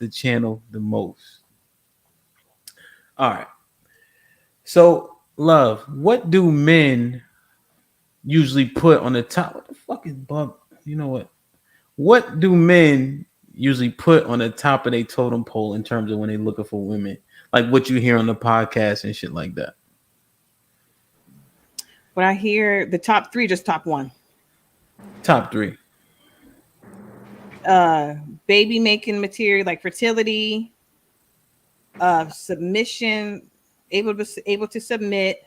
the channel the most. All right. So, love, what do men usually put on the top? What the fuck is bug? You know what? What do men usually put on the top of their totem pole in terms of when they're looking for women? Like what you hear on the podcast and shit like that. When I hear the top three, just top one. Top three. Uh, Baby making material like fertility, submission, able to submit,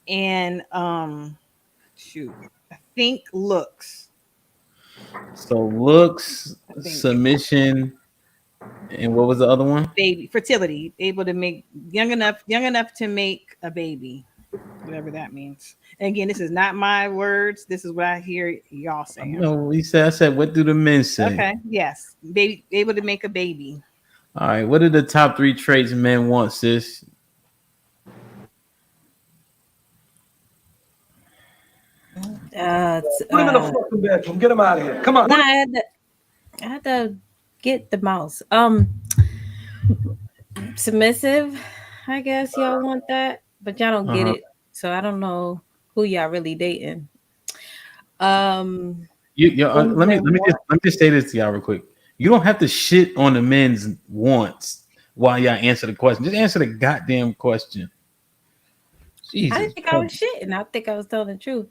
and shoot, I think looks. So looks, I think submission, and what was the other one? baby fertility, able to make young enough to make a baby, whatever that means. And again, this is not my words. This is what I hear y'all I saying. know he said. I said, what do the men say? Okay, yes, baby, able to make a baby. All right. What are the top three traits men want, sis? Put him in the fucking bedroom. Get him out of here. Come on. Nah, I had to get the mouse. Submissive. I guess y'all want that, but y'all don't get Uh-huh. it. So I don't know who y'all really dating. Let me just say this to y'all real quick. You don't have to shit on the men's wants while y'all answer the question. Just answer the goddamn question. I Jesus didn't think I was Christ. shitting. I think I was telling the truth.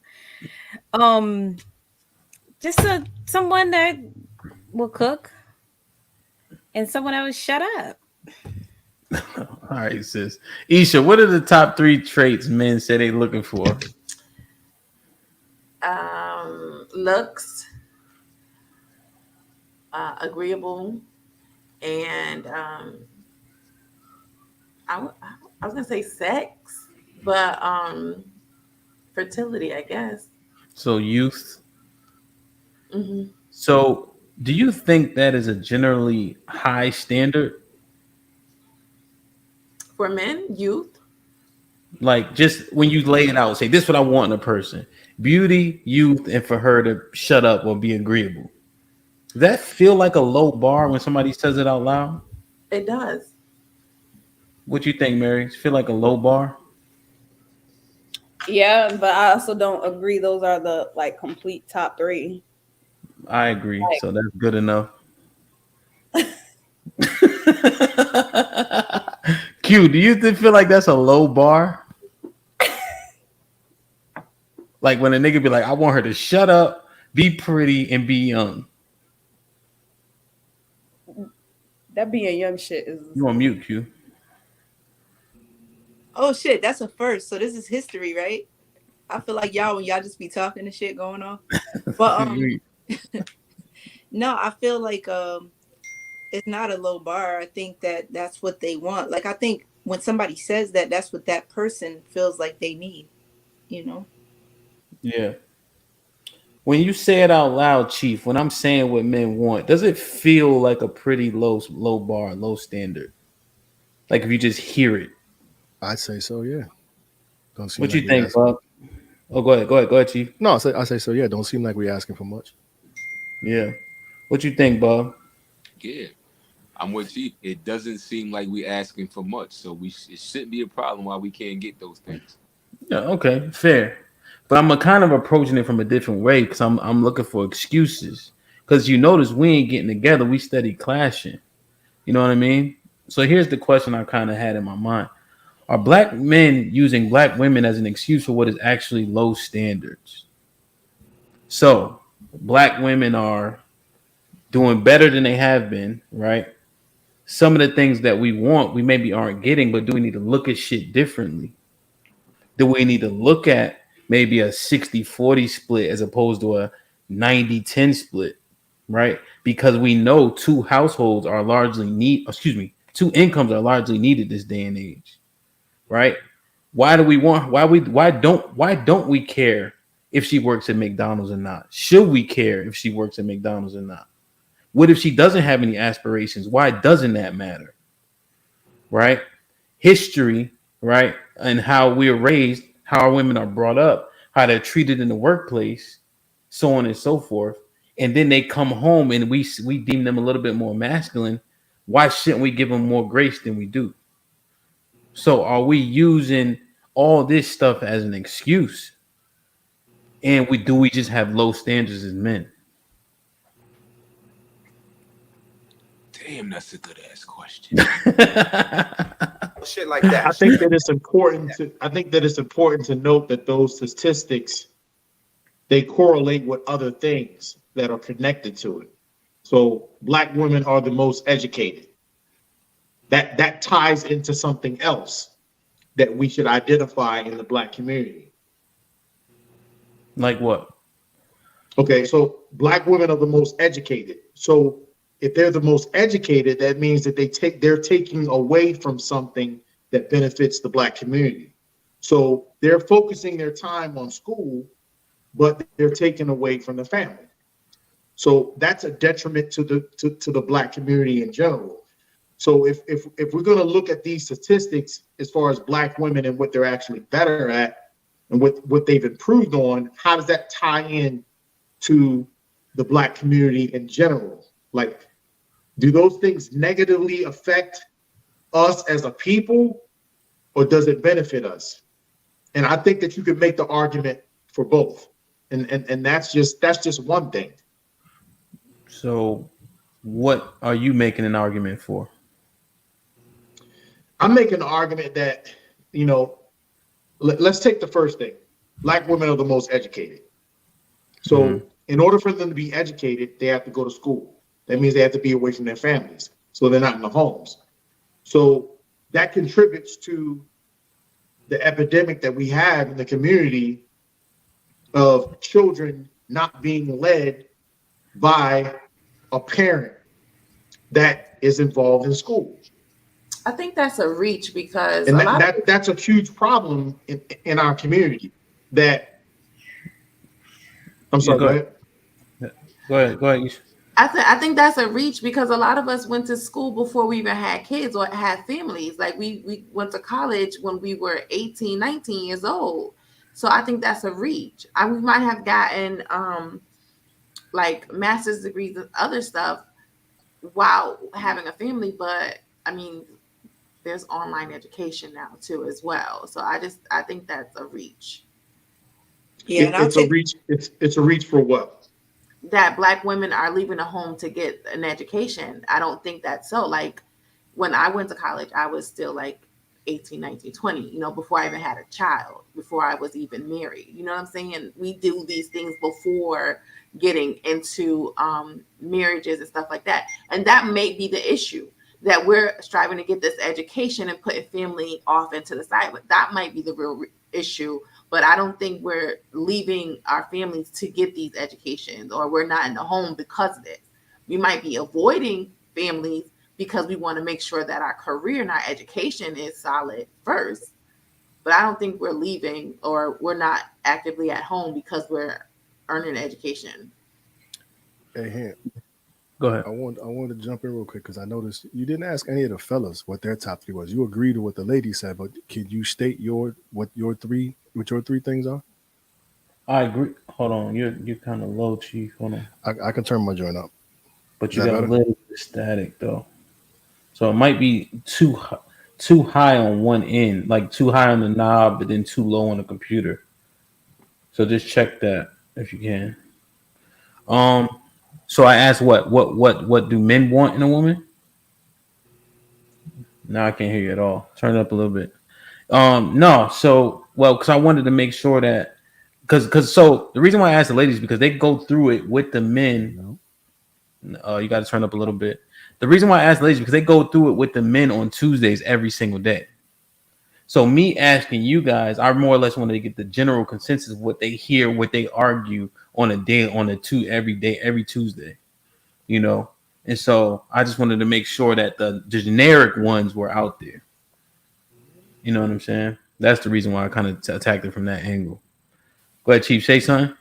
Just someone that will cook and someone that will shut up. All right, sis. Isha, what are the top three traits men say they looking for? Looks, agreeable, and I was gonna say sex, but fertility, I guess. So youth. Hmm. So do you think that is a generally high standard? For men, youth. Like just when you lay it out, say this is what I want in a person: beauty, youth, and for her to shut up or be agreeable. Does that feel like a low bar when somebody says it out loud? It does. What you think, Mary? Feel like a low bar? Yeah, but I also don't agree. Those are the like complete top three. I agree. Like, So that's good enough. Q, do you feel like that's a low bar? Like when a nigga be like, I want her to shut up, be pretty, and be young. that being young shit is. You on mute, Q. Oh shit, that's a first. So this is history, right? I feel like y'all when y'all just be talking and shit going on. But no, I feel like it's not a low bar. I think that that's what they want. Like I think when somebody says that, that's what that person feels like they need, you know? Yeah. When you say it out loud, Chief, when I'm saying what men want, does it feel like a pretty low bar, low standard? Like if you just hear it. I'd say so. Yeah. Don't seem What like you we think, asking. Bob? Oh, go ahead, Chief. No, I say so. Yeah. Don't seem like we asking for much. Yeah. What you think, Bob? Yeah, I'm with you. It doesn't seem like we're asking for much, so it shouldn't be a problem why we can't get those things. Yeah, okay, fair. But I'm kind of approaching it from a different way because I'm looking for excuses. Because you notice we ain't getting together, we steady clashing. You know what I mean? So here's the question I kind of had in my mind. Are black men using black women as an excuse for what is actually low standards? So black women are doing better than they have been, right? Some of the things that we want, we maybe aren't getting, but do we need to look at shit differently? Do we need to look at maybe a 60-40 split as opposed to a 90-10 split, right? Because we know two incomes are largely needed this day and age, right? Why don't we care if she works at McDonald's or not? Should we care if she works at McDonald's or not? What if she doesn't have any aspirations? Why doesn't that matter? Right? History, right? And how we're raised, how our women are brought up, how they're treated in the workplace, so on and so forth. And then they come home and we deem them a little bit more masculine. why shouldn't we give them more grace than we do? So are we using all this stuff as an excuse? And we just have low standards as men? Damn, that's a good ass question. Shit like that. I think that it's important to. I think that it's important to note that those statistics they correlate with other things that are connected to it. So Black women are the most educated. That ties into something else that we should identify in the Black community. Like what? Okay, so Black women are the most educated. So if they're the most educated, that means that they're taking away from something that benefits the Black community. So they're focusing their time on school, but they're taking away from the family. So that's a detriment to the Black community in general. So if we're going to look at these statistics as far as Black women and what they're actually better at and what they've improved on, how does that tie in to the Black community in general? Like, do those things negatively affect us as a people, or does it benefit us? And I think that you could make the argument for both. And that's just one thing. So what are you making an argument for? I'm making the argument that, let's take the first thing. Black women are the most educated. So in order for them to be educated, they have to go to school. That means they have to be away from their families. So they're not in the homes. So that contributes to the epidemic that we have in the community of children not being led by a parent that is involved in school. I think that's a reach because and that's a huge problem in our community. That I'm sorry. Go ahead. I think that's a reach because a lot of us went to school before we even had kids or had families. Like we went to college when we were 18, 19 years old. So I think that's a reach. We might have gotten like master's degrees and other stuff while having a family, but I mean, there's online education now too as well. So I think that's a reach. Yeah, it's a reach. It's a reach for what? That Black women are leaving the home to get an education. I don't think that's so. Like when I went to college, I was still like 18, 19, 20, before I even had a child, before I was even married. You know what I'm saying? And we do these things before getting into marriages and stuff like that. And that may be the issue, that we're striving to get this education and putting family off into the side. But that might be the real issue. But I don't think we're leaving our families to get these educations, or we're not in the home because of this. We might be avoiding families because we want to make sure that our career and our education is solid first. But I don't think we're leaving or we're not actively at home because we're earning an education. Hey, Hamp. Go ahead. I want to jump in real quick because I noticed you didn't ask any of the fellas what their top three was. You agreed to what the lady said, but can you state what your three things are? I agree. Hold on, you're kind of low, Chief. Hold on. I can turn my joint up. But you got a little bit static though, so it might be too high on one end, like too high on the knob, but then too low on the computer. So just check that if you can. So I asked what do men want in a woman? No, I can't hear you at all. Turn it up a little bit. No, so because I wanted to make sure that because so the reason why I asked the ladies because they go through it with the men. You got to turn up a little bit. The reason why I asked the ladies because they go through it with the men on Tuesdays every single day. So me asking you guys, I more or less wanted to get the general consensus of what they hear, what they argue on a day, every day, every Tuesday, And so I just wanted to make sure that the generic ones were out there. You know what I'm saying? That's the reason why I kind of attacked it from that angle. Go ahead, Chief. Say something.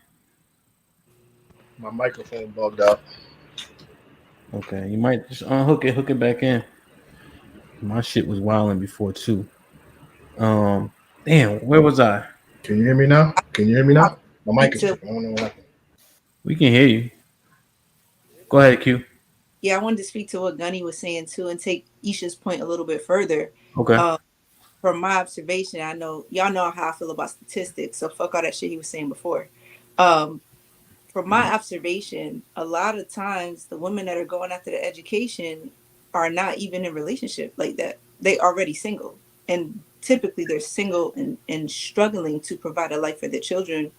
My microphone bugged out. Okay, you might just hook it back in. My shit was wilding before too. Damn, where was I? Can you hear me now? My mic is tripping. I don't know what happened. We can hear you. Go ahead, Q. Yeah, I wanted to speak to what Gunny was saying too, and take Isha's point a little bit further. Okay. From my observation, I know y'all know how I feel about statistics, so fuck all that shit he was saying before. From my observation, a lot of times the women that are going after the education are not even in relationship like that. They already single, and typically they're single and struggling to provide a life for their children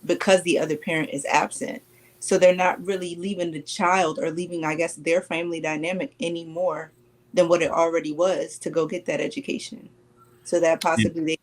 because the other parent is absent. So they're not really leaving the child or leaving, I guess, their family dynamic any more than what it already was to go get that education. So that possibly they